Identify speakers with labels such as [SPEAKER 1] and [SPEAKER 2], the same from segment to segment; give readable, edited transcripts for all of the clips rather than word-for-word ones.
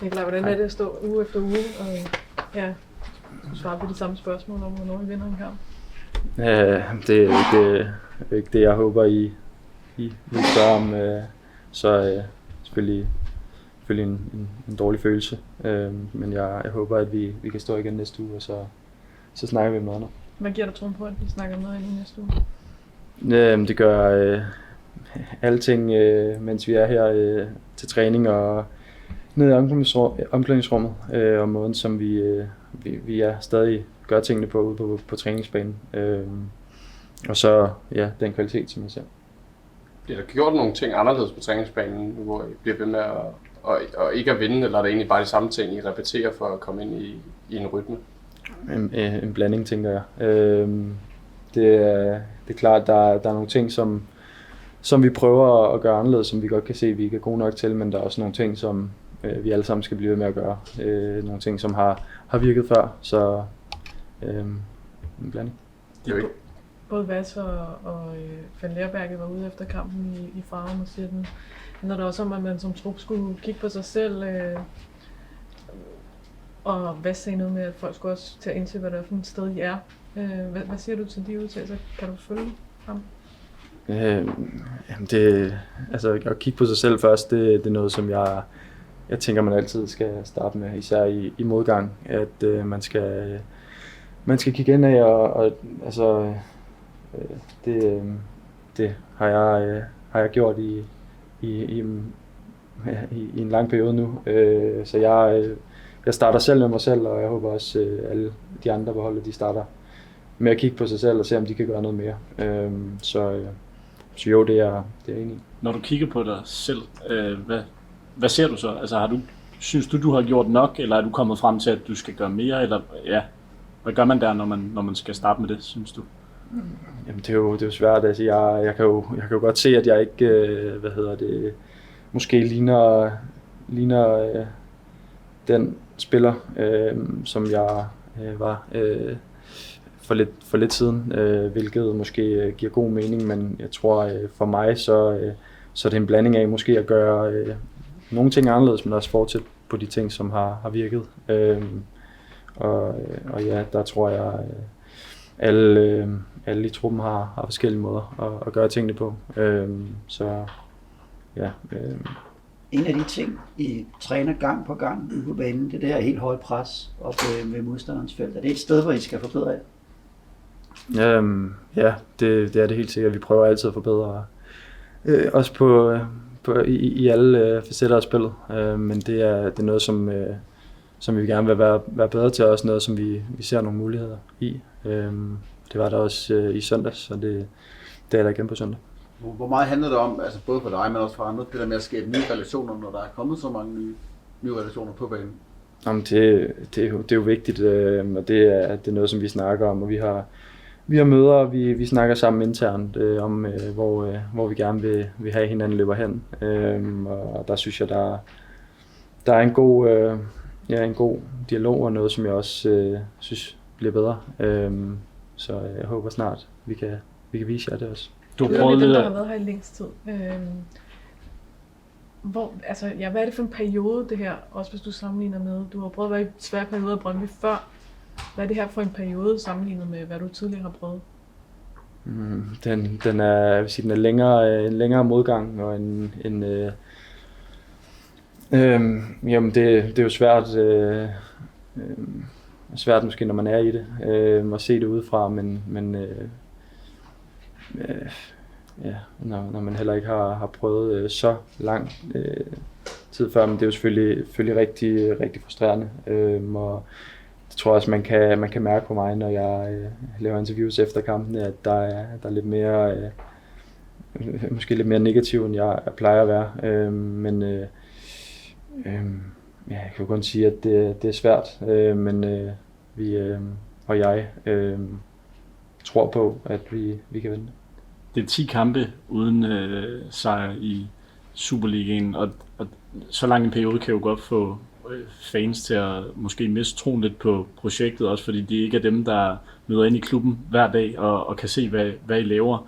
[SPEAKER 1] Nicolai, hvordan er det at stå uge efter uge og svare på de samme spørgsmål om, hvornår I vinder en kamp?
[SPEAKER 2] Det er ikke det, jeg håber, I vil spørge om. Selvfølgelig en dårlig følelse. Men jeg håber, at vi kan stå igen næste uge, og så snakker vi om noget andet.
[SPEAKER 1] Hvad giver dig troen på, at vi snakker om noget i næste uge?
[SPEAKER 2] Det gør alting, mens vi er her til træning og nede i omklædningsrummet, og måden, som vi er stadig gør tingene på ude på træningsbanen. Og så den kvalitet, som jeg ser.
[SPEAKER 3] Bliver der gjort nogle ting anderledes på træningsbanen, hvor I bliver ved med at ikke at vinde, eller er det egentlig bare de samme ting, I repeterer for at komme ind i en rytme?
[SPEAKER 2] En blanding, tænker jeg. Det er klart, at der er nogle ting, som vi prøver at gøre anderledes, som vi godt kan se, at vi ikke er gode nok til, men der er også nogle ting, som vi alle sammen skal blive ved med at gøre. Nogle ting, som har virket før, så en blanding.
[SPEAKER 1] Både Vads og Van Lerberget var ude efter kampen i Farum og siger, den handler det også om, at man som trup skulle kigge på sig selv, og Vads sagde noget med, at folk skulle også tage ind til, hvad der er for et sted I er. Hvad siger du til de udtalelser? Kan du følge ham?
[SPEAKER 2] At kigge på sig selv først, det er noget, som jeg tænker, man altid skal starte med, især i modgang, at man skal kigge ind af, og det har jeg gjort i en lang periode nu, så jeg starter selv med mig selv, og jeg håber også alle de andre på holdet, de starter med at kigge på sig selv og se, om de kan gøre noget mere. Så jo, det er jeg enig i.
[SPEAKER 4] Når du kigger på dig selv, hvad ser du så? Altså, synes du har gjort nok, eller er du kommet frem til, at du skal gøre mere, eller hvad gør man der, når man skal starte med det, synes du?
[SPEAKER 2] Jamen, det er jo svært. Altså, jeg kan jo godt se, at jeg ikke, måske ligner den spiller, som jeg var for lidt siden, hvilket måske giver god mening, men jeg tror for mig, så er det en blanding af måske at gøre nogle ting anderledes, men også fortsætte på de ting, som har virket. Og der tror jeg, alle i truppen har forskellige måder at gøre tingene på.
[SPEAKER 5] En af de ting, I træner gang på gang ude på banen, det er det her helt høje pres op ved modstanderens felt. Er det et sted, hvor I skal forbedre jer?
[SPEAKER 2] Det er det helt sikkert. Vi prøver altid at forbedre, også i alle facetter af spillet. Men det er noget, som vi gerne vil være bedre til, og også noget, som vi ser nogle muligheder i. Det var der også i søndags, så det er der igen på søndag.
[SPEAKER 6] Hvor meget handler det om, altså både for dig, men også for andre, det der med at skabe nye relationer, når der er kommet så mange nye relationer på banen?
[SPEAKER 2] Jamen, det er jo vigtigt, og det er noget, som vi snakker om, og vi har møder, og vi snakker sammen internt om, hvor vi gerne vil have hinanden løber hen. Og der synes jeg, der er en god dialog, og noget, som jeg også synes bliver bedre. Så jeg håber snart, vi kan vise jer det også.
[SPEAKER 1] Du har prøvet dem, der har været her i længst tid. Hvad er det for en periode, det her, også hvis du sammenligner med, du har prøvet at være i svære perioder af Brøndby før. Hvad er det her for en periode sammenlignet med, hvad du tidligere har prøvet?
[SPEAKER 2] Den er længere modgang, og jamen det er jo svært måske, når man er i det, at se det udefra, men når man heller ikke har prøvet så lang tid før, men det er jo selvfølgelig rigtig, rigtig frustrerende, og det tror jeg også, man kan mærke på mig, når jeg laver interviews efter kampene, at der er lidt mere, måske lidt mere negativ, end jeg plejer at være, jeg kan jo kun sige, at det er svært, men vi og jeg tror på, at vi kan vinde.
[SPEAKER 4] Det er 10 kampe uden sejr i Superligaen, og så lang en periode kan jo godt få fans til at måske miste troen lidt på projektet, også fordi de ikke er dem, der møder ind i klubben hver dag og kan se, hvad I laver.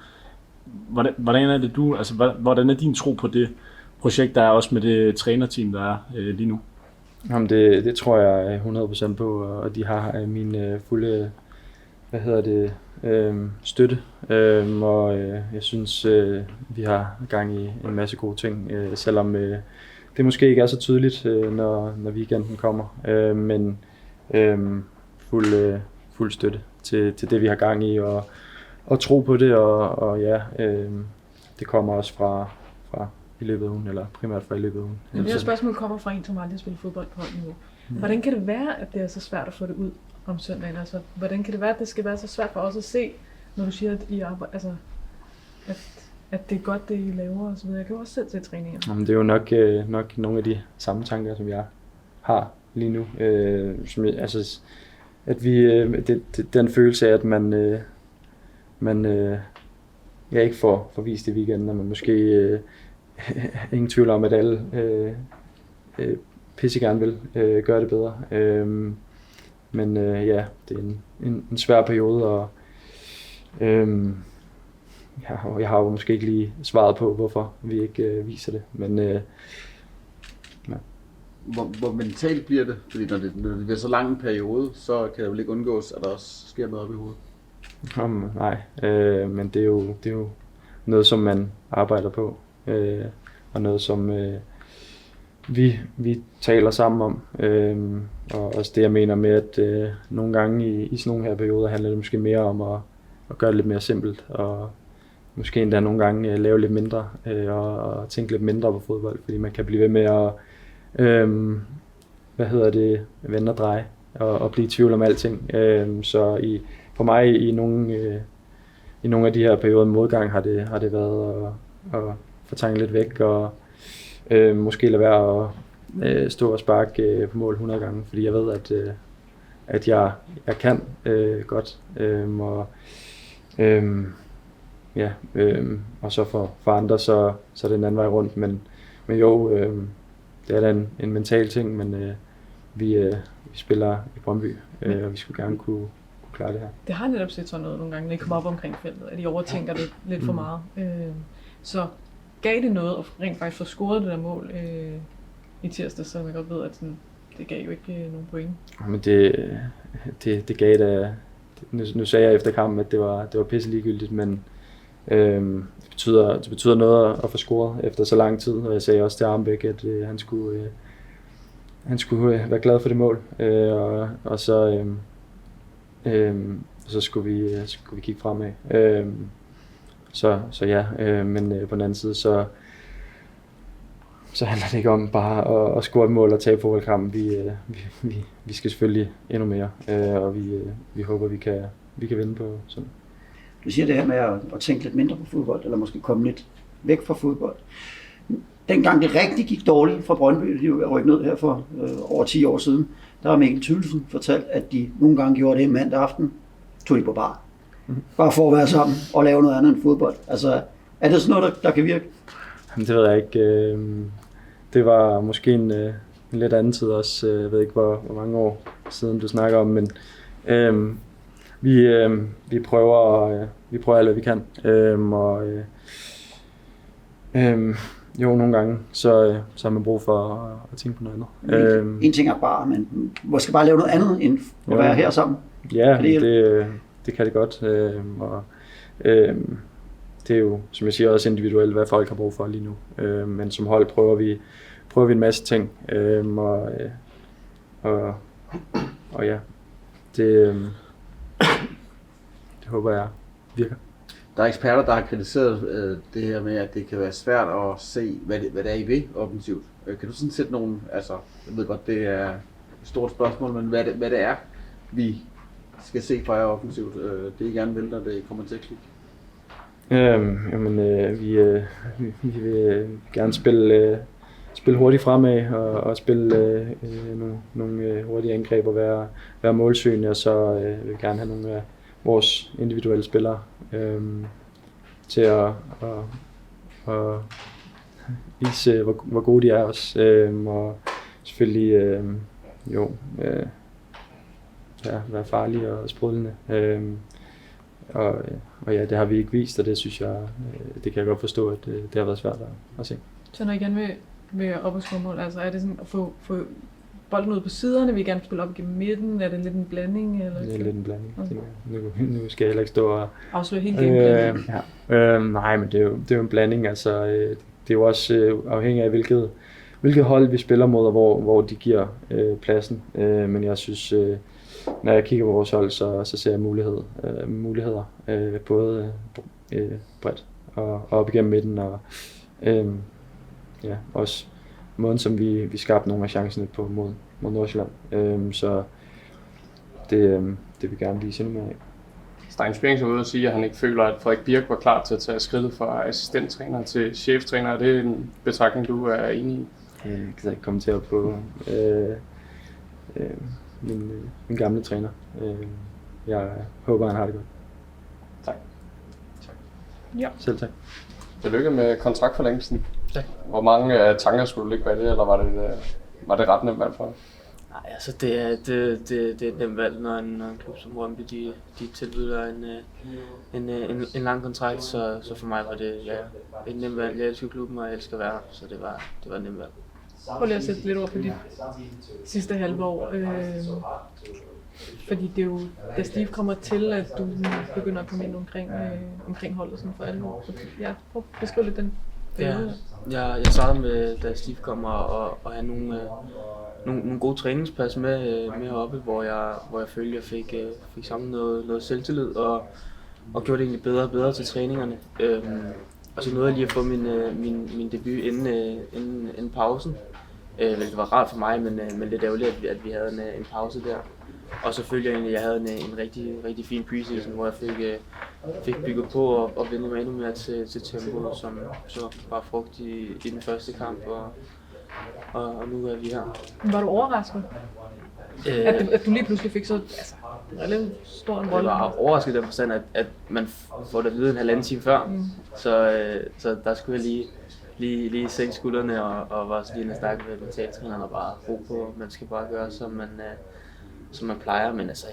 [SPEAKER 4] Hvordan er det hvordan er din tro på det projekt, der er også med det trænerteam, der er lige nu?
[SPEAKER 2] Jamen det tror jeg 100% på, og de har min fulde, støtte. Og jeg synes, vi har gang i en masse gode ting, selvom det måske ikke er så tydeligt, når weekenden kommer. Men fuld støtte til det, vi har gang i, og tro på det, og ja, det kommer også fra i løbet af ugen, eller primært fra i løbet af ugen.
[SPEAKER 1] Men det her spørgsmål kommer fra en, som aldrig har spillet fodbold på højt niveau. Hvordan kan det være, at det er så svært at få det ud om søndagen? Altså, hvordan kan det være, at det skal være så svært for os at se, når du siger, at I arbejder, altså, at det er godt, det I laver og så videre? Jeg kan jo også selv se træninger.
[SPEAKER 2] Jamen, det er jo nok nogle af de samme tanker, som jeg har lige nu. At den følelse af, at man ikke får vist i weekenden, og man måske ingen tvivl om, at alle pisse gerne vil gøre det bedre. Men ja, det er en svær periode, og jeg har jo måske ikke lige svaret på, hvorfor vi ikke viser det. Men ja.
[SPEAKER 6] Hvor mentalt bliver det? Fordi når det bliver så lang en periode, så kan det jo ikke undgås, at der også sker noget op i hovedet.
[SPEAKER 2] Nej, men det er jo noget, som man arbejder på, og noget, som vi taler sammen om. Og også det, jeg mener med, at nogle gange i sådan nogle her perioder handler det måske mere om at gøre det lidt mere simpelt, og måske endda nogle gange lave lidt mindre, og tænke lidt mindre på fodbold, fordi man kan blive ved med at vende og dreje, og blive i tvivl om alting. Så for mig i nogle af de her perioder med modgang har det været at få tanken lidt væk, og måske lade være at stå og sparke på mål 100 gange, fordi jeg ved, at jeg kan godt, og så for andre, så er det en anden vej rundt, men jo, det er da en mental ting, men vi spiller i Brøndby, og vi skulle gerne kunne klare det her.
[SPEAKER 1] Det har netop set sådan noget nogle gange, når I kommer op omkring feltet, at I overtænker det lidt for meget. Så gav det noget at rent faktisk få scoret det der mål i tirsdag, så man godt ved, at sådan, det gav jo ikke nogen point?
[SPEAKER 2] Men det gav da. Nu sagde jeg efter kampen, at det var pisse ligegyldigt, men det betyder noget at få scoret efter så lang tid, og jeg sagde også til Armbæk, at han skulle være glad for det mål, og så skulle vi kigge fremad. Så ja, men på den anden side, så handler det ikke om bare at score et mål og tabe fodboldkampen. Vi skal selvfølgelig endnu mere, og vi håber, vi kan vinde på sådan.
[SPEAKER 5] Du siger det her med at tænke lidt mindre på fodbold, eller måske komme lidt væk fra fodbold. Dengang det rigtig gik dårligt for Brøndby, de var rykket ned her for over 10 år siden, der har Mikkel Thylesen fortalt, at de nogle gange gjorde det mandag aften, tog de på bar. Bare for at være sammen og lave noget andet end fodbold. Altså, er det sådan noget, der kan virke?
[SPEAKER 2] Jamen, det ved jeg ikke. Det var måske en lidt anden tid også. Jeg ved ikke, hvor mange år siden du snakker om, men vi prøver alt, hvad vi kan. Jo, nogle gange, så har man brug for at tænke på noget andet.
[SPEAKER 5] En ting er bare, men måske bare lave noget andet, end at være her sammen.
[SPEAKER 2] Ja, det kan det godt. Det er jo, som jeg siger, også individuelt, hvad folk har brug for lige nu. Men som hold prøver vi en masse ting. Og ja, det håber jeg virker.
[SPEAKER 6] Der er eksperter, der har kritiseret det her med, at det kan være svært at se, hvad det er, I vil offensivt. Kan du sådan sætte nogle, altså, jeg ved godt, det er et stort spørgsmål, men hvad det er, vi skal se fra jer offensivt, det I gerne vil, når det kommer til at klikke?
[SPEAKER 2] Vi vil gerne spille hurtigt fremad og spille nogle hurtige angreb og være målsøgende, og så vil vi gerne have nogle af vores individuelle spillere til at vise, hvor gode de er også, og selvfølgelig være farlige og sprudlende. Og ja, det har vi ikke vist, og det synes jeg, det kan jeg godt forstå, at det har været svært at se.
[SPEAKER 1] Så når I gerne vil op og score mål, altså er det sådan at få bolden ud på siderne, vil I gerne spille op igennem midten, er det lidt en blanding? Eller?
[SPEAKER 2] Det er lidt en blanding.
[SPEAKER 1] Okay.
[SPEAKER 2] Nu skal jeg heller ikke stå og...
[SPEAKER 1] Afsløre helt gameplanen.
[SPEAKER 2] Nej, men det er jo en blanding. Altså, det er jo også afhængig af, hvilket hold vi spiller mod, og hvor de giver pladsen. Men jeg synes, når jeg kigger på vores hold, så ser jeg muligheder. Både bredt og op igennem midten. Og også måden, som vi skabte nogle af chancerne på mod Nordsjælland. Så det vil vi gerne vise endnu mere af.
[SPEAKER 3] Stein Spjering er ude at sige, at han ikke føler, at Frederik Birk var klar til at tage skridtet fra assistenttræner til cheftræner. Er det en betragtning, du er enig i?
[SPEAKER 2] Jeg kan ikke kommentere på min gamle træner. Jeg håber, han har det godt.
[SPEAKER 3] Tak.
[SPEAKER 1] Ja.
[SPEAKER 2] Selv tak.
[SPEAKER 3] Tillykke med kontraktforlængelsen.
[SPEAKER 7] Tak.
[SPEAKER 3] Hvor mange tanker skulle du ligge bag det, eller var det ret nemt valg for dig?
[SPEAKER 7] Nej, altså det er et nemt valg, når en klub som Brøndby, de tilbyder en lang kontrakt, så for mig var det et nemt valg. Jeg elsker klubben, og jeg elsker at være her, så det var et nemt valg.
[SPEAKER 1] Prøv lige at sætte lidt ord på de sidste halve år. Fordi det er jo, da Steve kommer til, at du begynder at komme ind omkring holdet sådan for alvor. Ja, prøv at beskrive lidt den periode.
[SPEAKER 7] Ja, jeg startede med, da Steve kommer og have nogle gode træningspas med heroppe, hvor jeg følte, at jeg fik samlet noget selvtillid og gjorde det egentlig bedre og bedre til træningerne. Og så nåede jeg lige at få min debut inden pausen. Det var rart for mig, men lidt ærgerligt, at vi havde en pause der. Og så følte jeg egentlig, at jeg havde en rigtig fin preseason, hvor jeg fik bygget på og vendt mig endnu mere til tempoet, som så var frugt i den første kamp, og nu er vi her.
[SPEAKER 1] Var du overrasket? At du lige pludselig fik så relativt stor en rolle?
[SPEAKER 7] Jeg var overrasket i den forstand, at man får det at vide en halvanden time før, så der skulle jeg lige sænke skuldrene og var også lige en snak med mentaltræneren og bare ro på, man skal bare gøre, som man plejer, men altså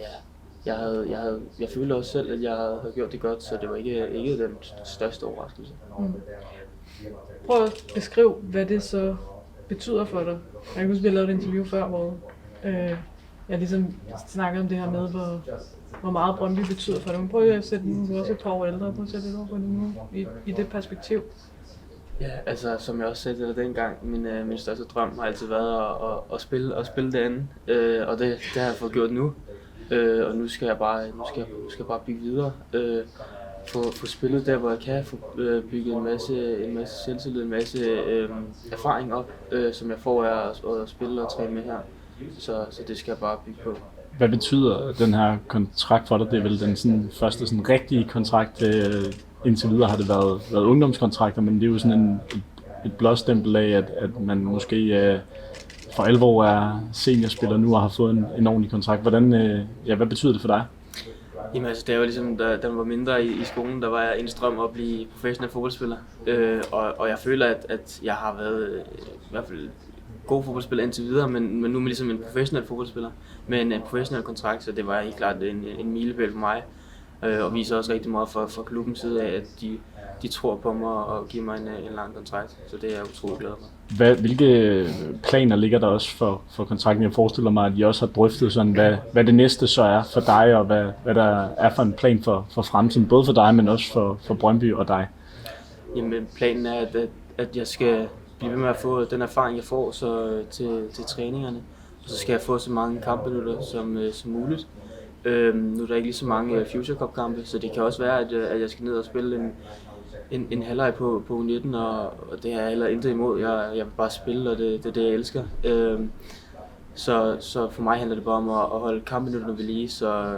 [SPEAKER 7] jeg følte også selv, at jeg havde gjort det godt, så det var ikke den største overraskelse.
[SPEAKER 1] Prøv at beskrive, hvad det så betyder for dig. Jeg kan huske, at vi lavede et interview før, hvor jeg ligesom snakkede om det her med, hvor meget Brøndby betyder for dig. Men prøv at sætte den, du er også et par år ældre, prøv at sætte lidt over på det nu, i det perspektiv.
[SPEAKER 7] Ja, altså som jeg også sagde det dengang, min største drøm har altid været at spille derinde, og det har jeg fået gjort nu. Og nu skal jeg bare bygge videre, få spillet der, hvor jeg kan, få bygget en masse selvtillid, en masse erfaring op, som jeg får af at spille og træne med her. Så det skal jeg bare bygge på.
[SPEAKER 4] Hvad betyder den her kontrakt for dig? Det er vel den første rigtige kontrakt. Indtil videre har det været ungdomskontrakter, men det er jo sådan et blåstempel af, at man måske for alvor er seniorspiller nu og har fået en ordentlig kontrakt. Hvad betyder det for dig?
[SPEAKER 7] Jamen altså, det er jo ligesom, da jeg var mindre i skolen, der var jeg en drøm om at blive professionel fodboldspiller. Og jeg føler, at jeg har været i hvert fald god fodboldspiller indtil videre, men nu er jeg ligesom en professionel fodboldspiller med en professionel kontrakt, så det var helt klart en milepæl for mig. Og viser også rigtig meget fra klubbens side af, at de tror på mig og giver mig en lang kontrakt, så det er jeg utrolig glad for.
[SPEAKER 4] Hvilke planer ligger der også for kontrakten? Jeg forestiller mig, at I også har drøftet sådan, hvad det næste så er for dig, og hvad der er for en plan for fremtiden, både for dig, men også for Brøndby og dig.
[SPEAKER 7] Jamen planen er, at jeg skal blive ved med at få den erfaring, jeg får til træningerne, og så skal jeg få så mange kampminutter som muligt. Nu er der ikke lige så mange Future Cup kampe, så det kan også være, at jeg skal ned og spille en halvleg på U19, og det har jeg heller intet imod. Jeg vil bare spille, og det er det, jeg elsker. Så for mig handler det bare om at holde kampminutterne ved lige, så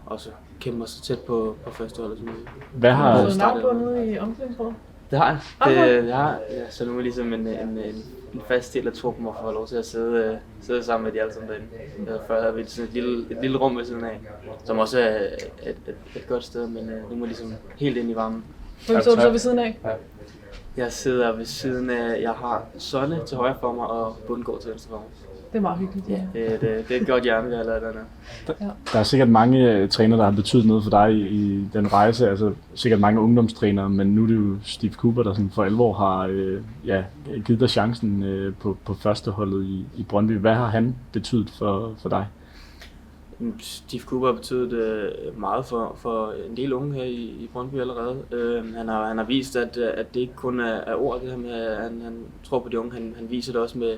[SPEAKER 7] også kæmpe mig så tæt på førsteholdet som muligt.
[SPEAKER 1] Hvad har du navn på nede i omklædningsrummet?
[SPEAKER 7] Det har jeg. Det har jeg. Ja, så nu er ligesom en fast del af truppen og få lov til at sidde sammen med de alle sammen derinde. Før havde vi sådan et lille rum ved siden af, som også er et godt sted, men nu må ligesom helt ind i varmen.
[SPEAKER 1] Hvem sidder du så ved siden af?
[SPEAKER 7] Jeg sidder ved siden af, jeg har Sonne til højre for mig og Bundgaard til venstre for mig.
[SPEAKER 1] Det er meget hyggeligt.
[SPEAKER 7] Ja, det er et godt hjerne, vi har lavet der.
[SPEAKER 4] Der er sikkert mange trænere, der har betydet noget for dig i den rejse, altså sikkert mange ungdomstrænere, men nu er det jo Steve Cooper, der sådan for alvor har givet dig chancen på førsteholdet i Brøndby. Hvad har han betydet for dig?
[SPEAKER 7] Steve Cooper har betydet meget for en del unge her i Brøndby allerede. Han har vist, at det ikke kun er ord, det her med, at han tror på de unge. Han viser det også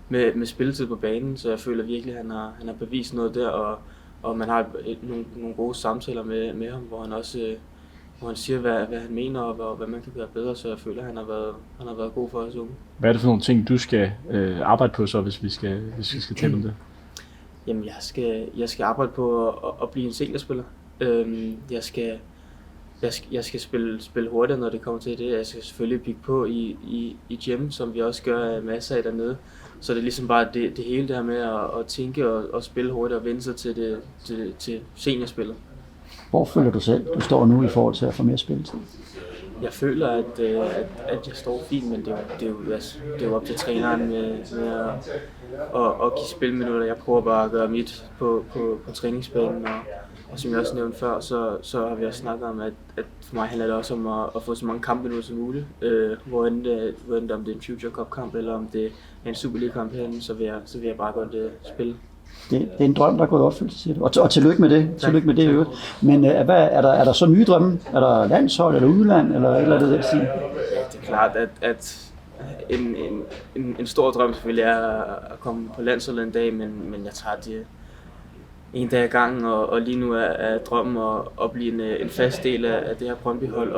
[SPEAKER 7] med spilletid på banen, så jeg føler virkelig, at han har bevist noget der, og man har nogle gode samtaler med ham, hvor han siger, hvad han mener, og hvad man kan gøre bedre, så jeg føler, at han har været god for os unge.
[SPEAKER 4] Hvad er det for nogle ting, du skal arbejde på så, hvis vi skal tale om det?
[SPEAKER 7] Jamen, jeg skal arbejde på at blive en seniorspiller. Jeg skal spille hurtigt, når det kommer til det. Jeg skal selvfølgelig bygge på i gym, som vi også gør masser af dernede. Så det er ligesom bare det hele der med at tænke og spille hurtigt og vende sig til seniorspillet.
[SPEAKER 5] Hvor føler du selv, du står nu i forhold til at få mere spilletid?
[SPEAKER 7] Jeg føler, at jeg står fint, men det er jo op til træneren med at give spilminutter. Jeg prøver bare at gøre mit på træningsbanen, og som jeg også nævnte før, så har vi også snakket om, at for mig handler det også om at få så mange kampeminutter som muligt. Hvor end om det er en Future Cup kamp, eller om det er en Super League kamp herinde, så vil jeg bare godt spille. Det er
[SPEAKER 5] en drøm, der er gået opfyldt, siger du. Og tillykke med det. Tillykke med det i øvrigt. Men er der så nye drømme? Er der landshold eller udland, eller et eller andet den stil?
[SPEAKER 7] Ja, det er klart, at en stor drøm selvfølgelig er at komme på landsholdet en dag, men jeg tager det en dag ad gangen, og lige nu er drømmen at blive en fast del af det her Brøndby-hold,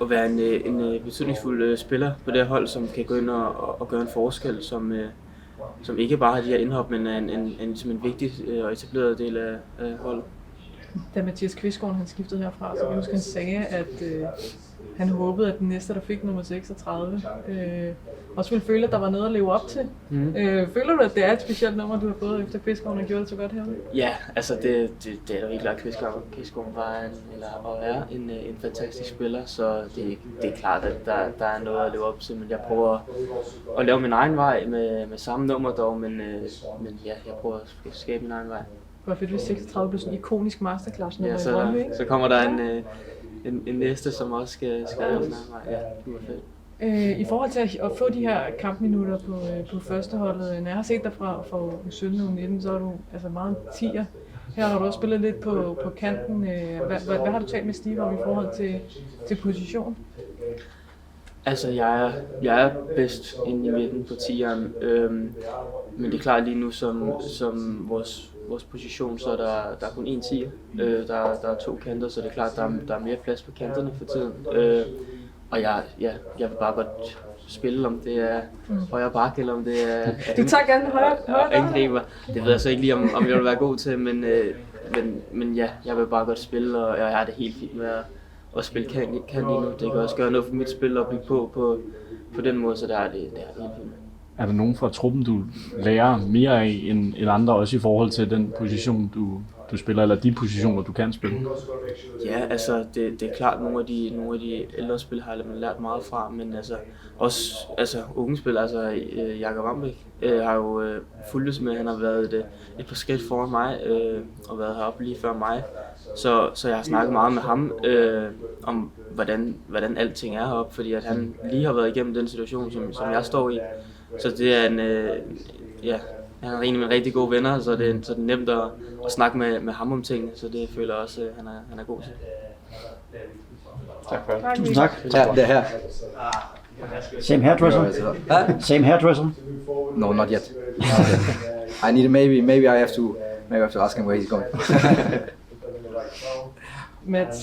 [SPEAKER 7] og være en betydningsfuld spiller på det her hold, som kan gå ind og gøre en forskel, som ikke bare har de her indhop, men er en vigtig og etableret del af holdet.
[SPEAKER 1] Da Mathias Kvistgaard han skiftede herfra, så kan jeg huske, han sagde, at han håbede, at den næste, der fik nummer 36, også ville føle, at der var noget at leve op til. Føler du, at det er et specielt nummer, du har fået efter Kvistgaard, og gjort det så godt herude?
[SPEAKER 7] Ja, altså det er jo helt klart, Kvistgaard er en fantastisk spiller, så det er klart, at der er noget at leve op til, men jeg prøver at lave min egen vej med samme nummer dog, men ja, jeg prøver at skabe min egen vej.
[SPEAKER 1] Det var fedt, hvis 36 blev sådan en ikonisk masterclass nummer
[SPEAKER 7] i
[SPEAKER 1] Brøndby, ikke?
[SPEAKER 7] Så kommer der en næste, som også skal lave sin egen vej. Ja, det var fedt.
[SPEAKER 1] I forhold til at få de her kampminutter på førsteholdet, når jeg har set dig fra 17 og 19, så er du altså meget en tier. Her har du også spillet lidt på kanten. Hvad har du talt med Steve om i forhold til position?
[SPEAKER 7] Altså, jeg er bedst inde i midten på tieren, men det er klart lige nu som vores position, så der er kun én tier. Der er 2 kanter, så det er klart, der er mere plads på kanterne for tiden. Og jeg vil bare godt spille, om det er højre bakke, eller om det er
[SPEAKER 1] du tager gerne højre
[SPEAKER 7] angriber. Det ved jeg så ikke lige, om jeg vil være god til, men ja, jeg vil bare godt spille, og jeg har det helt fint med at spille kan lige nu. Det kan også gøre noget for mit spil og bygge på den måde, så det er helt fint.
[SPEAKER 4] Er der nogen fra truppen, du lærer mere af end andre, også i forhold til den position, du spiller, eller de positioner, du kan spille?
[SPEAKER 7] Ja, altså det er klart, nogle af de ældre spil har jeg lært meget fra, men også unge spil, Jakob Ambæk har jo fulgt med, han har været et par skridt foran mig, og været heroppe lige før mig, så jeg har snakket meget med ham om, hvordan alting er heroppe, fordi at han lige har været igennem den situation, som jeg står i. Så det er han er en af mine rigtig gode venner, så det er nemt at snakke med ham om tingene, så det føler jeg også, han er god til.
[SPEAKER 3] Tak for det.
[SPEAKER 5] Tusind tak.
[SPEAKER 6] Ja, det er her.
[SPEAKER 5] Same hairdresser? Same hairdresser?
[SPEAKER 6] No, not yet. I need maybe I have to ask him where he's going.
[SPEAKER 1] Matt,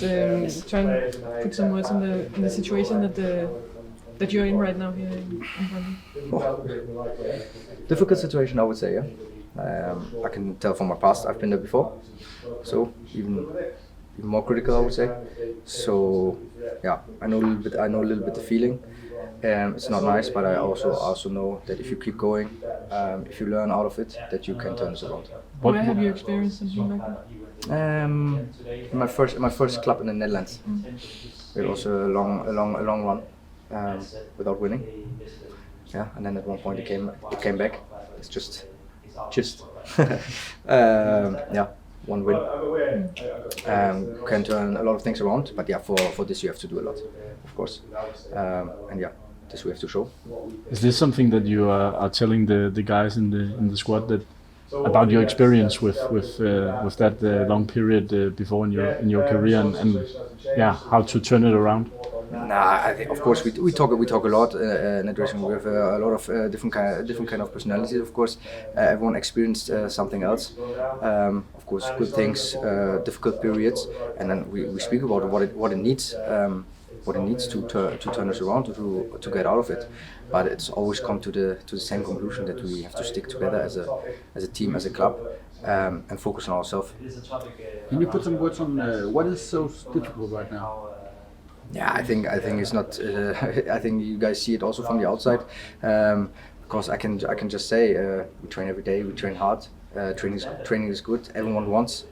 [SPEAKER 1] try and put some words in the situation that you're in right now here in Brøndby.
[SPEAKER 8] Difficult situation, I would say. Yeah, I can tell from my past. I've been there before, so even more critical, I would say. So yeah, I know a little bit the feeling. It's not nice, but I also know that if you keep going, if you learn out of it, that you can turn it around.
[SPEAKER 1] Where have you experienced something like that?
[SPEAKER 8] My first club in the Netherlands. It was a long run without winning. Yeah, and then at one point it came back. it's just yeah, one win can turn a lot of things around. But yeah, for this you have to do a lot, of course, and yeah, this we have to show.
[SPEAKER 4] Is this something that you are telling the guys in the squad that about your experience with that long period before in your career and yeah, how to turn it around?
[SPEAKER 8] Nah, I think of course we talk a lot in the dressing room. We have a lot of different kind of personalities. Of course, everyone experienced something else. Of course, good things, difficult periods, and then we speak about what it needs to turn us around to get out of it. But it's always come to the same conclusion that we have to stick together as a team, as a club, and focus on ourselves.
[SPEAKER 6] Can you put some words on what is so difficult right now?
[SPEAKER 8] Yeah, I think it's not. I think you guys see it also from the outside, because I can just say we train every day, we train hard. Training is good. Everyone wants.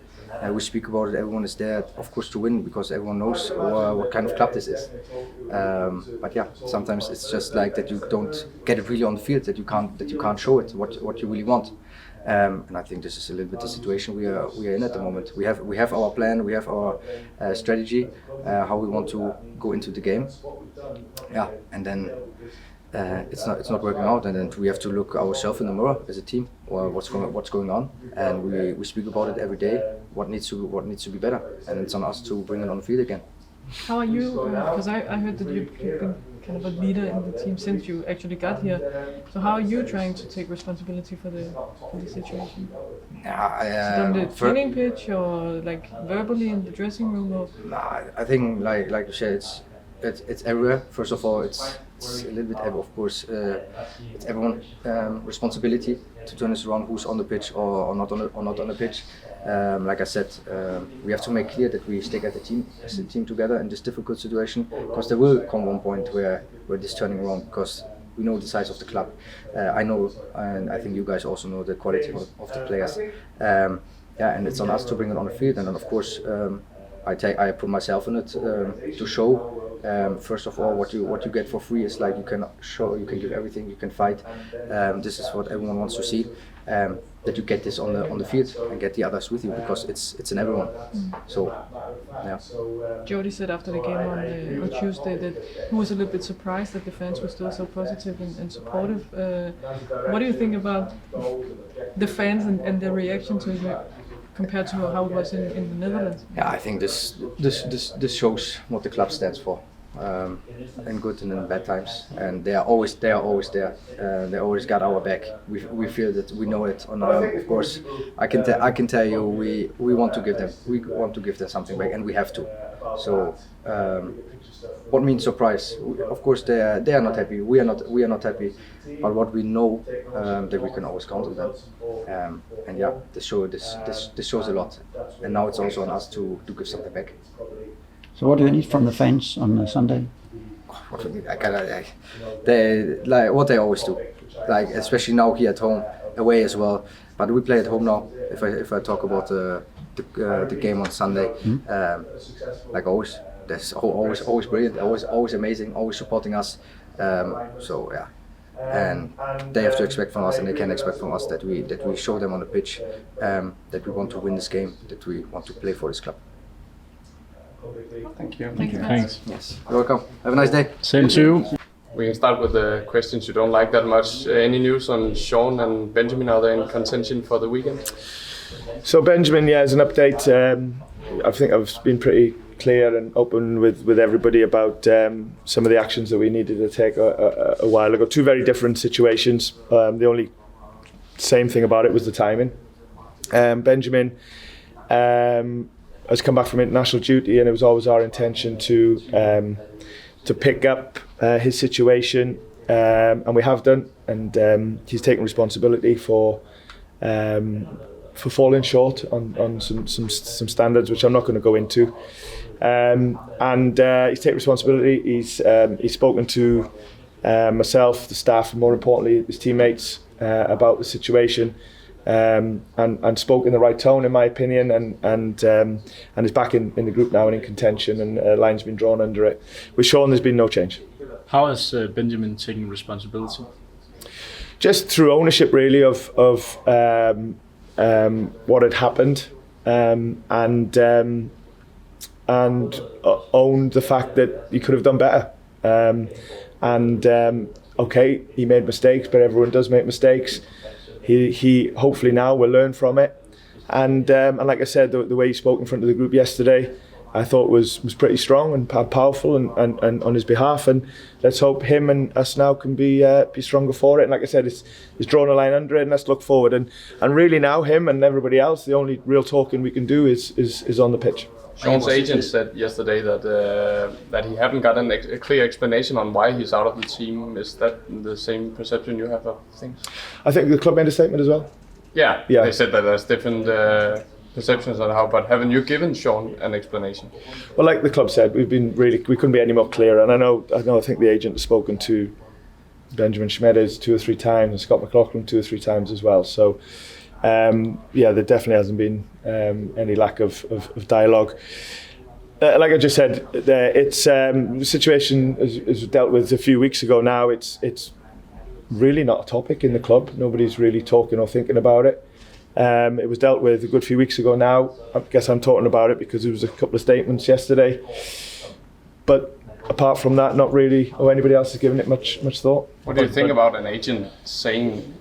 [SPEAKER 8] We speak about it. Everyone is there, of course, to win because everyone knows what kind of club this is. But yeah, sometimes it's just like that you don't get it really on the field. That you can't show it what you really want. And I think this is a little bit the situation we are in at the moment. We have our plan, we have our strategy, how we want to go into the game. Yeah, and then it's not working out, and then we have to look ourselves in the mirror as a team, or what's going on, and we speak about it every day. What needs to be better, and it's on us to bring it on the field again.
[SPEAKER 1] How are you? Because I heard that you've been kind of a leader in the team since you actually got here. So how are you trying to take responsibility for the situation? Is it on the training pitch or like verbally in the dressing room? Or?
[SPEAKER 8] Nah, I think like you said, it's everywhere. First of all, it's a little bit, of course, it's everyone's responsibility to turn this around, who's on the pitch or not on the pitch. Like I said, we have to make clear that we stick as a team together in this difficult situation, because there will come one point where this turning around, because we know the size of the club. I know, and I think you guys also know the quality of the players. Yeah, and it's on us to bring it on the field, and then of course I put myself in it to show. First of all, what you get for free is like you can show, you can give everything, you can fight. This is what everyone wants to see. That you get this on the field and get the others with you, because it's in everyone. So, yeah.
[SPEAKER 1] Jody said after the game on Tuesday that he was a little bit surprised that the fans were still so positive and supportive. What do you think about the fans and their reaction to you compared to how it was in the Netherlands?
[SPEAKER 8] Yeah, I think this shows what the club stands for. In good and in bad times, and they are always there. They always got our back. We feel that we know it. Of course, I can tell you we want to give them something back, and we have to. So, what means surprise? Of course, they are not happy. We are not happy. But what we know, that we can always count on them. And yeah, this shows a lot. And now it's also on us to give something back.
[SPEAKER 5] So what do you need from the fans on Sunday?
[SPEAKER 8] What we need, what they always do, like especially now here at home, away as well. But we play at home now. If I talk about the game on Sunday, like always, that's always brilliant, always amazing, always supporting us. So yeah, and they have to expect from us, and they can expect from us that we show them on the pitch that we want to win this game, that we want to play for this club.
[SPEAKER 3] Thank you.
[SPEAKER 4] Thanks.
[SPEAKER 8] Yes, you're welcome. Have a nice day.
[SPEAKER 4] Same to you.
[SPEAKER 3] We can start with the questions you don't like that much. Any news on Sean and Benjamin? Are they in contention for the weekend?
[SPEAKER 9] So Benjamin, yeah, as an update, I think I've been pretty clear and open with everybody about some of the actions that we needed to take a while ago. Two very different situations. The only same thing about it was the timing. Benjamin has come back from international duty, and it was always our intention to pick up his situation, and we have done. And he's taken responsibility for falling short on some standards, which I'm not going to go into. And he's taken responsibility. He's spoken to myself, the staff, and more importantly, his teammates about the situation. And spoke in the right tone, in my opinion, and is back in the group now and in contention, and a line's been drawn under it. With Sean, there's been no change.
[SPEAKER 4] How has Benjamin taken responsibility?
[SPEAKER 9] just through ownership really of what had happened, and owned the fact that he could have done better. Okay, he made mistakes, but everyone does make mistakes. He hopefully now will learn from it. And like I said, the way he spoke in front of the group yesterday, I thought was pretty strong and powerful and on his behalf. And let's hope him and us now can be stronger for it. And like I said, it's drawn a line under it, and let's look forward. And really now, him and everybody else, the only real talking we can do is on the pitch.
[SPEAKER 3] Sean's agent said yesterday that he haven't gotten a clear explanation on why he's out of the team. Is that the same perception you have of things?
[SPEAKER 9] I think the club made a statement as well.
[SPEAKER 3] Yeah. They said that there's different perceptions on how, but haven't you given Sean an explanation?
[SPEAKER 9] Well, like the club said, we couldn't be any more clear. And I think the agent has spoken to Benjamin Schmedes 2 or 3 times, and Scott McLaughlin 2 or 3 times as well. So. There definitely hasn't been any lack of dialogue. Like I just said, it's the situation is dealt with a few weeks ago now. It's really not a topic in the club. Nobody's really talking or thinking about it. It was dealt with a good few weeks ago now. I guess I'm talking about it because there was a couple of statements yesterday. But apart from that, not really, or anybody else has given it much thought.
[SPEAKER 3] What do you think about an agent saying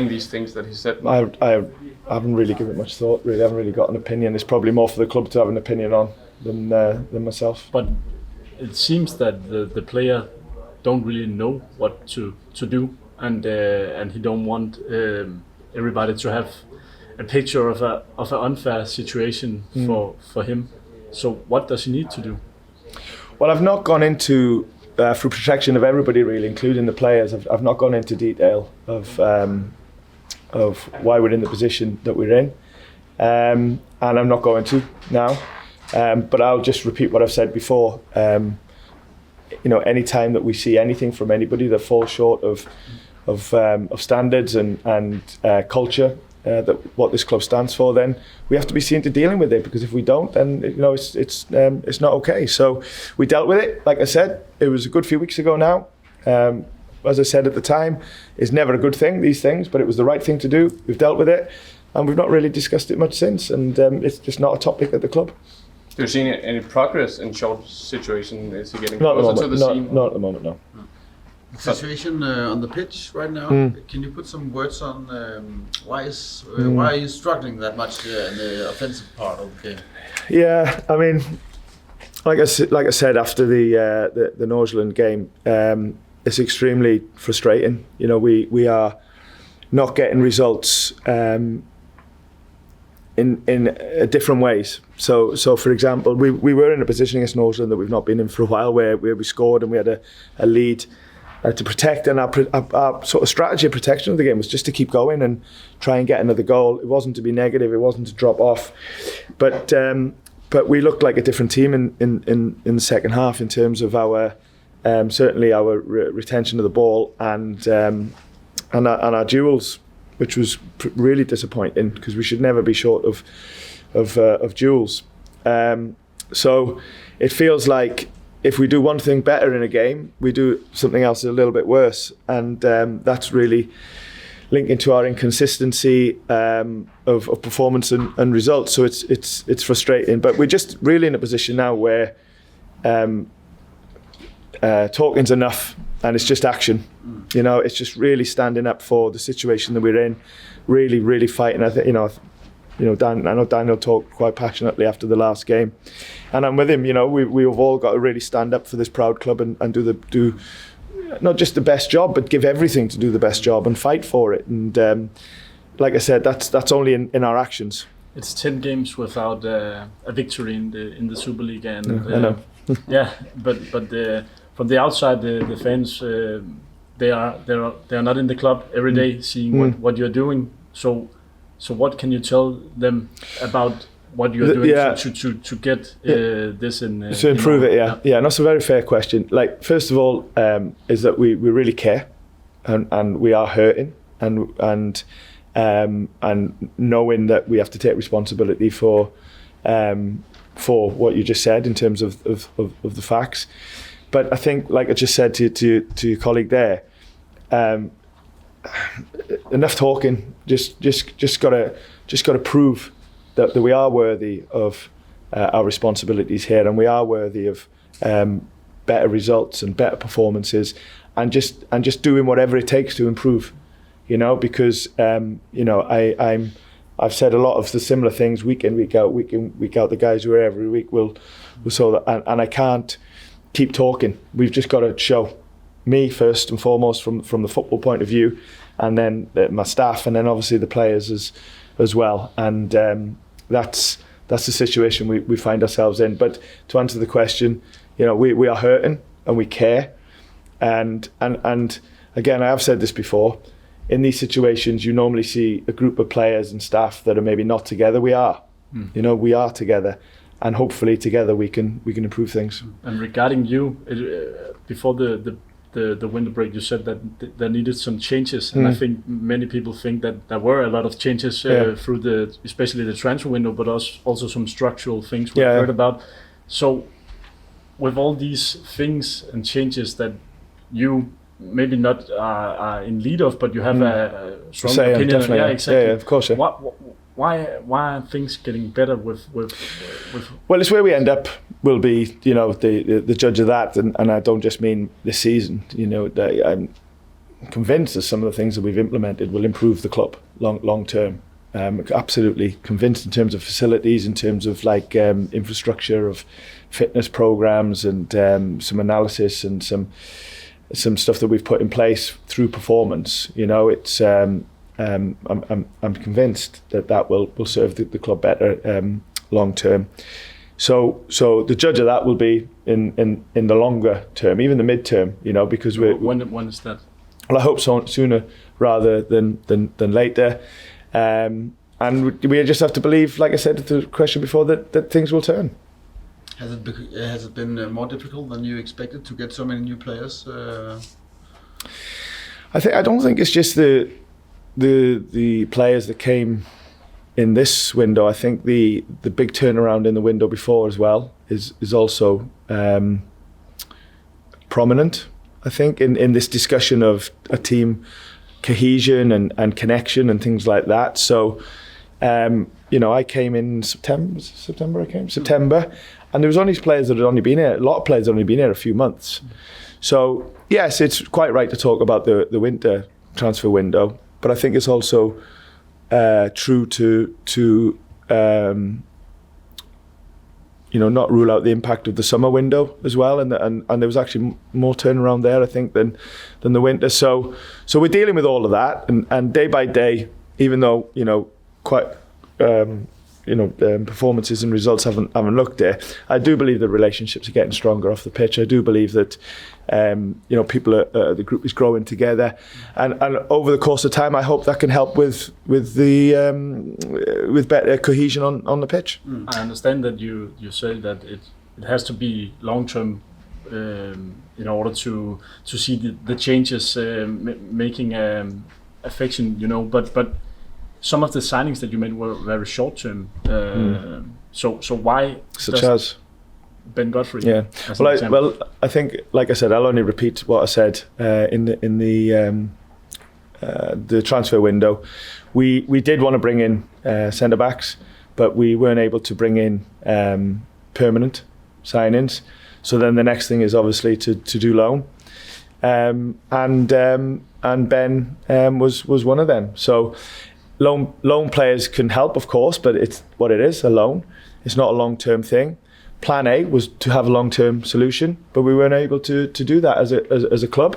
[SPEAKER 3] these things that he said?
[SPEAKER 9] I haven't really given it much thought. Really, I haven't really got an opinion. It's probably more for the club to have an opinion on than myself.
[SPEAKER 4] But it seems that the player don't really know what to do, and he don't want everybody to have a picture of an unfair situation for him. So what does he need to do?
[SPEAKER 9] Well, I've not gone into for protection of everybody, really, including the players. I've not gone into detail of why we're in the position that we're in, and I'm not going to now. But I'll just repeat what I've said before. Any time that we see anything from anybody that falls short of standards and culture, that what this club stands for, then we have to be seen to dealing with it, because if we don't, then it's not okay. So we dealt with it. Like I said, it was a good few weeks ago now. As I said at the time, it's never a good thing, these things, but it was the right thing to do. We've dealt with it, and we've not really discussed it much since, and it's just not a topic at the club.
[SPEAKER 3] Do you see any progress in Sean's situation? Is he getting closer to the scene?
[SPEAKER 9] Not at the moment, no.
[SPEAKER 6] The situation on the pitch right now, can you put some words on why are you struggling that much in the offensive part of the game?
[SPEAKER 9] Yeah, I mean, like I said after the Nordsjælland game, it's extremely frustrating. We are not getting results in different ways. So for example, we were in a position against Nordsjælland that we've not been in for a while, where we scored and we had a lead to protect, and our sort of strategy of protection of the game was just to keep going and try and get another goal. It wasn't to be negative, it wasn't to drop off, but we looked like a different team in the second half in terms of our certainly our retention of the ball and our duels, which was really disappointing, because we should never be short of duels. So it feels like if we do one thing better in a game, we do something else a little bit worse, and that's really linking to our inconsistency of performance and results. So it's frustrating, but we're just really in a position now where talking's enough, and it's just action. It's just really standing up for the situation that we're in, really fighting. I think I know Daniel talked quite passionately after the last game, and I'm with him. We've all got to really stand up for this proud club and do not just the best job, but give everything to do the best job and fight for it. And like I said, that's only in our actions.
[SPEAKER 4] It's 10 games without a victory in the Super League, and
[SPEAKER 9] I know.
[SPEAKER 4] Yeah, but from the outside, the fans they are not in the club every day seeing what you're doing. So what can you tell them about what you're doing to get this in?
[SPEAKER 9] To improve it, yeah. And that's a very fair question. Like, first of all, is that we really care, and we are hurting, and knowing that we have to take responsibility for what you just said in terms of the facts. But I think, like I just said to your colleague there, enough talking. Just gotta prove that we are worthy of our responsibilities here, and we are worthy of better results and better performances, and just doing whatever it takes to improve. Because I've said a lot of the similar things week in, week out. The guys who are every week will so that, and I can't keep talking. We've just got to show me first and foremost from the football point of view, and then my staff, and then obviously the players as well. And that's the situation we find ourselves in. But to answer the question, we are hurting and we care, and again, I have said this before. In these situations, you normally see a group of players and staff that are maybe not together. We are, we are together, and hopefully together we can improve things.
[SPEAKER 4] And regarding you, before the winter break, you said that there needed some changes, and I think many people think that there were a lot of changes through especially the transfer window, but also some structural things we've heard about. So, with all these things and changes that you maybe not are in lead of, but you have a strong opinion.
[SPEAKER 9] Yeah, exactly. Yeah, of course. Yeah.
[SPEAKER 4] Why are things getting better with?
[SPEAKER 9] Well, it's where we end up. Will be the judge of that, and I don't just mean this season. I'm convinced that some of the things that we've implemented will improve the club long term. Absolutely convinced in terms of facilities, in terms of infrastructure, of fitness programs, and some analysis and some stuff that we've put in place through performance. It's I'm convinced that will serve the club better long term. So the judge of that will be in the longer term, even the mid term. Because
[SPEAKER 4] when is that?
[SPEAKER 9] Well, I hope sooner rather than later. And we just have to believe, like I said to the question before, that things will turn.
[SPEAKER 6] Has it been more difficult than you expected to get so many new players?
[SPEAKER 9] I don't think it's just the players that came in this window. I think the big turnaround in the window before as well is also prominent. I think in this discussion of a team cohesion and connection and things like that. So I came in September. And there was only players that had only been here. A lot of players had only been here a few months. So yes, it's quite right to talk about the winter transfer window, but I think it's also true to not rule out the impact of the summer window as well. And there was actually more turnaround there, I think, than the winter. So we're dealing with all of that, and day by day, even though quite. Performances and results haven't looked there. I do believe the relationships are getting stronger off the pitch. I do believe that people the group is growing together, and over the course of time, I hope that can help with better cohesion on the pitch.
[SPEAKER 4] I understand that you say that it has to be long term in order to see the changes making affection. But. Some of the signings that you made were very short term. So why?
[SPEAKER 9] Such as
[SPEAKER 4] Ben Godfrey.
[SPEAKER 9] Yeah. Well, I think, like I said, I'll only repeat what I said in the transfer window. We did want to bring in centre backs, but we weren't able to bring in permanent signings. So then the next thing is obviously to do loan, and Ben was one of them. So. Loan players can help, of course, but it's what it is, a loan. It's not a long-term thing. Plan A was to have a long-term solution, but we weren't able to do that as a club.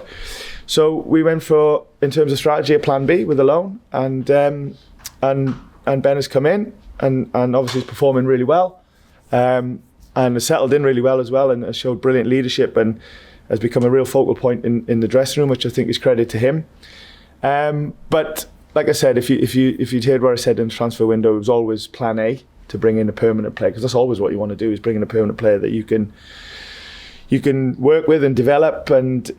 [SPEAKER 9] So we went for, in terms of strategy, a plan B with a loan, and Ben has come in and obviously is performing really well, and has settled in really well as well, and has showed brilliant leadership and has become a real focal point in the dressing room, which I think is credit to him. But like I said, if you'd heard what I said in the transfer window, it was always plan A to bring in a permanent player, because that's always what you want to do, is bring in a permanent player that you can work with and develop and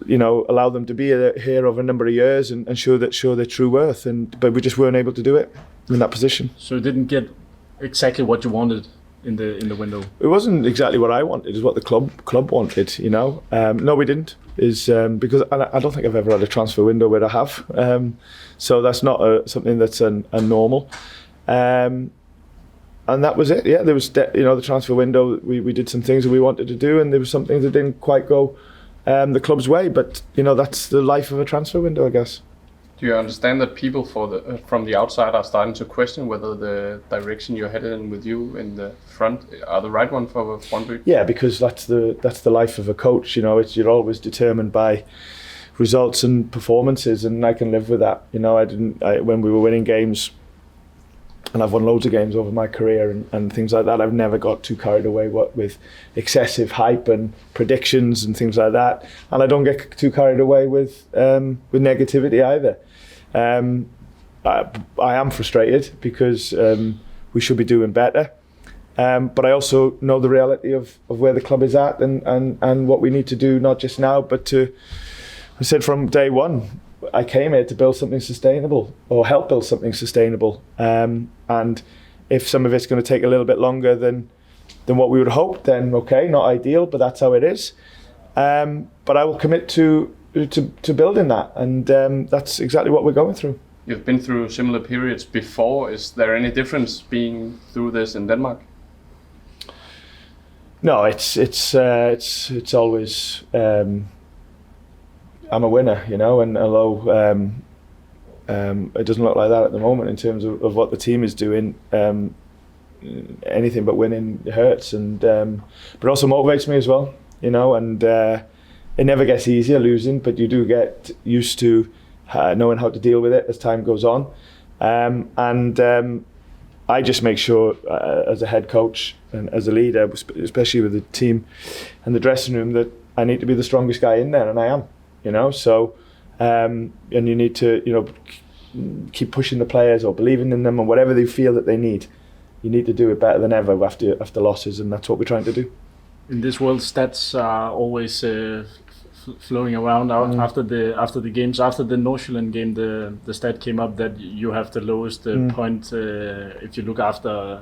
[SPEAKER 9] allow them to be here over a number of years and show their true worth. But we just weren't able to do it in that position.
[SPEAKER 4] So you didn't get exactly what you wanted in the window?
[SPEAKER 9] It wasn't exactly what I wanted. It's what the club wanted. You know, no, we didn't. Because I don't think I've ever had a transfer window where I have. So that's not something that's a normal. And that was it. Yeah, there was the transfer window. We did some things that we wanted to do, and there was some things that didn't quite go the club's way. But that's the life of a transfer window, I guess.
[SPEAKER 3] Do you understand that people from the outside are starting to question whether the direction you're headed in with you in the front are the right one for Brøndby?
[SPEAKER 9] Yeah, because that's the life of a coach. You're always determined by results and performances, and I can live with that. When we were winning games, and I've won loads of games over my career and things like that, I've never got too carried away with excessive hype and predictions and things like that. And I don't get too carried away with negativity either. I am frustrated because we should be doing better. But I also know the reality of where the club is at and what we need to do, not just now, but I said from day one, I came here to build something sustainable or help build something sustainable. And if some of it's going to take a little bit longer than what we would hope, then okay, not ideal, but that's how it is. But I will commit to building that, and that's exactly what we're going through.
[SPEAKER 3] You've been through similar periods before. Is there any difference being through this in Denmark?
[SPEAKER 9] No, it's always. I'm a winner, and although it doesn't look like that at the moment in terms of what the team is doing, anything but winning hurts, and but also motivates me as well, and it never gets easier losing, but you do get used to knowing how to deal with it as time goes on, and I just make sure as a head coach and as a leader, especially with the team and the dressing room, that I need to be the strongest guy in there, and I am. So and you need to keep pushing the players or believing in them and whatever they feel that they need. You need to do it better than ever after losses, and that's what we're trying to do.
[SPEAKER 4] In this world, stats are always flowing around after the games. After the Nordsjælland game, the stat came up that you have the lowest point if you look after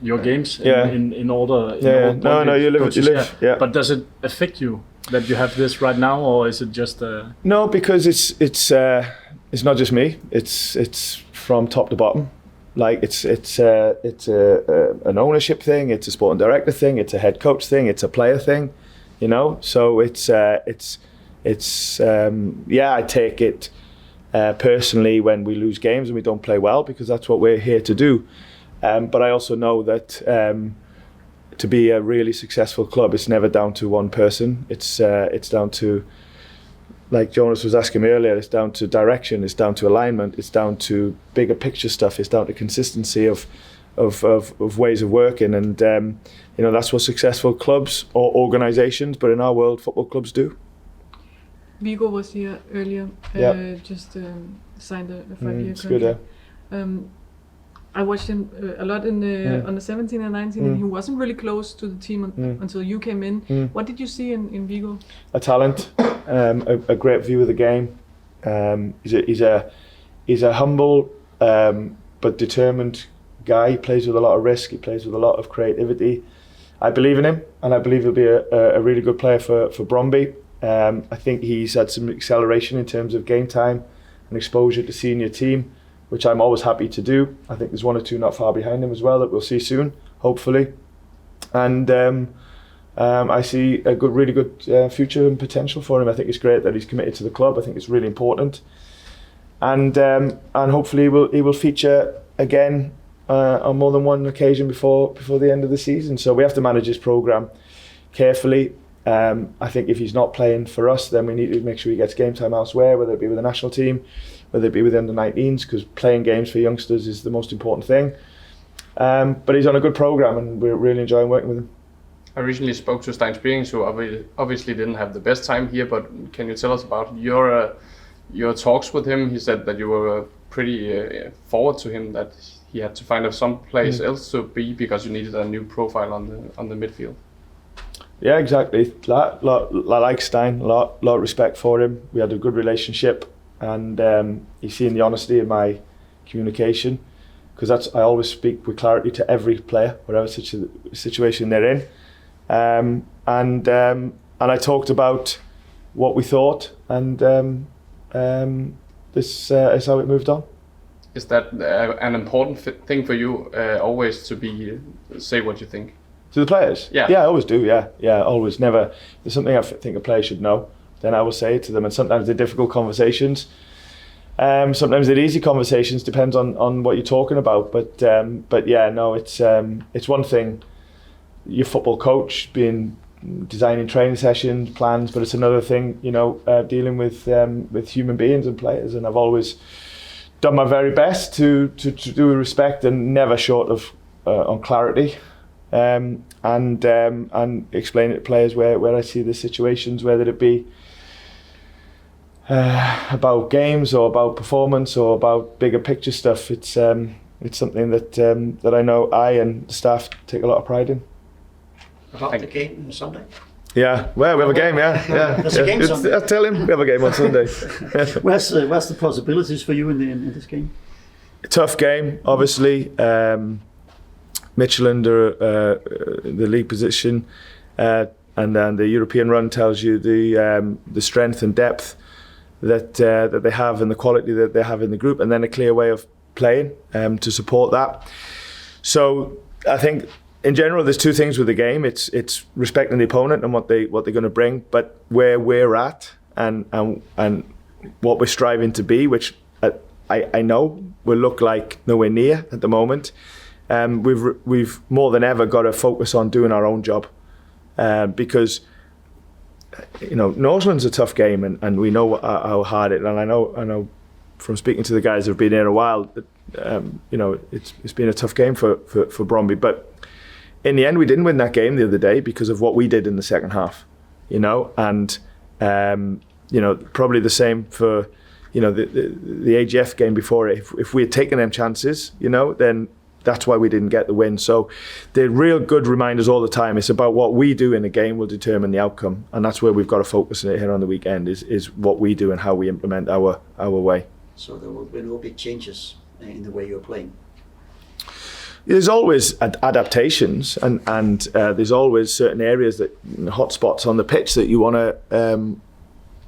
[SPEAKER 4] your games in order.
[SPEAKER 9] No, you live. Yeah.
[SPEAKER 4] But does it affect you that you have this right now, or is it just
[SPEAKER 9] No, because it's not just me. It's from top to bottom. Like it's an ownership thing. It's a sporting director thing. It's a head coach thing. It's a player thing. So I take it personally when we lose games and we don't play well, because that's what we're here to do. But I also know that to be a really successful club, it's never down to one person. It's down to, like Jonas was asking me earlier, it's down to direction, it's down to alignment, it's down to bigger picture stuff, it's down to consistency of ways of working, and that's what successful clubs or organisations, but in our world, football clubs do.
[SPEAKER 1] Viggo was here earlier, just signed a 5-year contract.
[SPEAKER 9] It's good,
[SPEAKER 1] I watched him a lot in under 17 and 19, and he wasn't really close to the team until you came in. What did you see in Viggo?
[SPEAKER 9] A talent, a great view of the game. He's a humble but determined guy. He plays with a lot of risk. He plays with a lot of creativity. I believe in him, and I believe he'll be a really good player for Brøndby. I think he's had some acceleration in terms of game time and exposure to senior team, which I'm always happy to do. I think there's one or two not far behind him as well that we'll see soon, hopefully. And I see a really good future and potential for him. I think it's great that he's committed to the club. I think it's really important. And hopefully he will feature again on more than one occasion before the end of the season. So we have to manage his programme carefully. I think if he's not playing for us, then we need to make sure he gets game time elsewhere, whether it be with the national team, whether it be with the under-19s, because playing games for youngsters is the most important thing. But he's on a good programme, and we're really enjoying working with him.
[SPEAKER 3] I recently spoke to Stein Spierings, who obviously didn't have the best time here, but can you tell us about your talks with him? He said that you were pretty forward to him, that he had to find some place else to be because you needed a new profile on the midfield.
[SPEAKER 9] Yeah, exactly. I like Stein, a lot of respect for him. We had a good relationship, and he's seen the honesty of my communication. because I always speak with clarity to every player, whatever situation they're in, and I talked about what we thought, and this is how it moved on.
[SPEAKER 3] Is that an important thing for you, always to say what you think?
[SPEAKER 9] To the players?
[SPEAKER 3] Yeah.
[SPEAKER 9] Yeah, I always do, yeah, always. Never, if there's something I think a player should know, then I will say it to them, and sometimes they're difficult conversations. Sometimes they're easy conversations, depends on what you're talking about, but yeah, no, it's one thing, your football coach designing training sessions, plans, but it's another thing, dealing with human beings and players, and I've always done my very best to do with respect and never short of on clarity, and explain it to players where I see the situations, whether it be about games or about performance or about bigger picture stuff. It's something that I know I and the staff take a lot of pride in.
[SPEAKER 5] About the game on Sunday?
[SPEAKER 9] Yeah, well, we have a game, yeah.
[SPEAKER 5] There's a game Sunday.
[SPEAKER 9] I'll tell him we have a game on Sunday.
[SPEAKER 5] Where's the possibilities for you in this game?
[SPEAKER 9] A tough game, obviously. Midtjylland are the league position, and then the European run tells you the strength and depth that they have and the quality that they have in the group, and then a clear way of playing to support that. So I think in general there's two things with the game. It's respecting the opponent and what they're going to bring, but where we're at and what we're striving to be, which I know will look like nowhere near at the moment. We've more than ever got to focus on doing our own job, because Northland's a tough game, and we know how hard it. And I know from speaking to the guys who've been here a while that it's been a tough game for Brøndby. But in the end, we didn't win that game the other day because of what we did in the second half. And probably the same for the AGF game before it. If we had taken them chances, then that's why we didn't get the win. So they're real good reminders all the time. It's about what we do in the game will determine the outcome, and that's where we've got to focus here on the weekend. Is what we do and how we implement our way.
[SPEAKER 5] So there will be no big changes in the way you're playing.
[SPEAKER 9] There's always adaptations, and there's always certain areas hot spots on the pitch that you want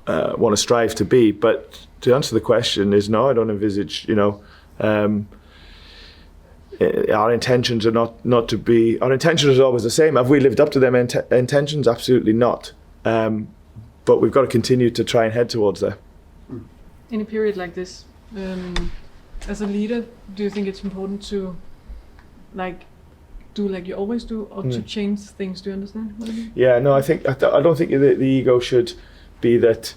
[SPEAKER 9] to strive to be. But to answer the question is no, I don't envisage. Our intentions are not to be. Our intentions are always the same. Have we lived up to them intentions? Absolutely not. But we've got to continue to try and head towards there.
[SPEAKER 1] In a period like this, as a leader, do you think it's important to do like you always do, or to change things? Do you understand what I mean?
[SPEAKER 9] Yeah, no, I don't think the ego should be that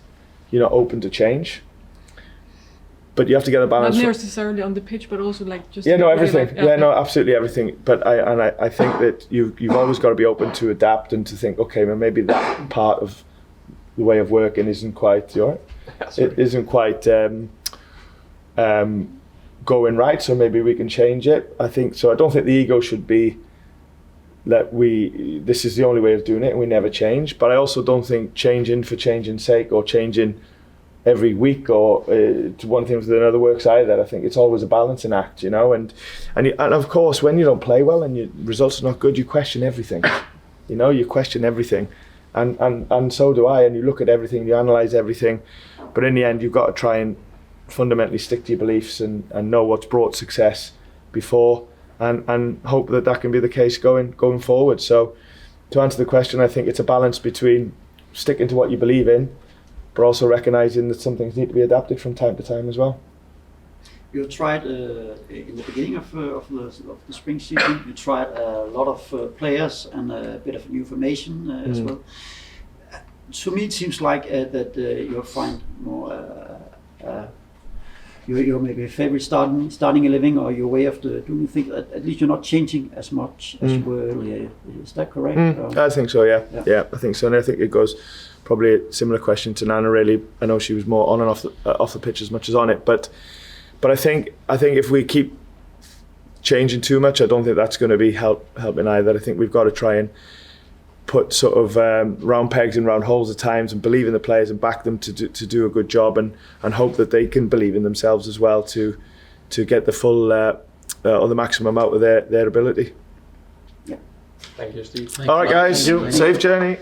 [SPEAKER 9] you're not open to change. But you have to get a balance.
[SPEAKER 1] Not necessarily on the pitch, but also just.
[SPEAKER 9] Yeah, no, everything. No, absolutely everything. But I think that you've always got to be open to adapt and to think, okay, well, maybe that part of the way of working isn't quite it isn't quite going right. So maybe we can change it. I think so. I don't think the ego should be that this is the only way of doing it and we never change. But I also don't think changing for changing's sake or changing every week or to one thing with another works either. I think it's always a balancing act, and of course when you don't play well and your results are not good, you question everything. You question everything, and so do I. And you look at everything, you analyse everything, but in the end you've got to try and fundamentally stick to your beliefs and know what's brought success before, and hope that can be the case going forward. So to answer the question, I think it's a balance between sticking to what you believe in, but also recognising that some things need to be adapted from time to time as well.
[SPEAKER 5] You tried in the beginning of the spring season. You tried a lot of players and a bit of new formation as well. To me, it seems like that you'll find more your maybe favorite starting 11 or your way of doing things. At least you're not changing as much as you were earlier. Is that correct?
[SPEAKER 9] I think so. Yeah, I think so. And I think it goes. Probably a similar question to Nana. Really, I know she was more on and off the pitch as much as on it. But I think if we keep changing too much, I don't think that's going to be helping either. I think we've got to try and put sort of round pegs in round holes at times and believe in the players and back them to do a good job and hope that they can believe in themselves as well to get the or the maximum out of their ability.
[SPEAKER 3] Thank you, Steve.
[SPEAKER 9] All right, guys, safe journey.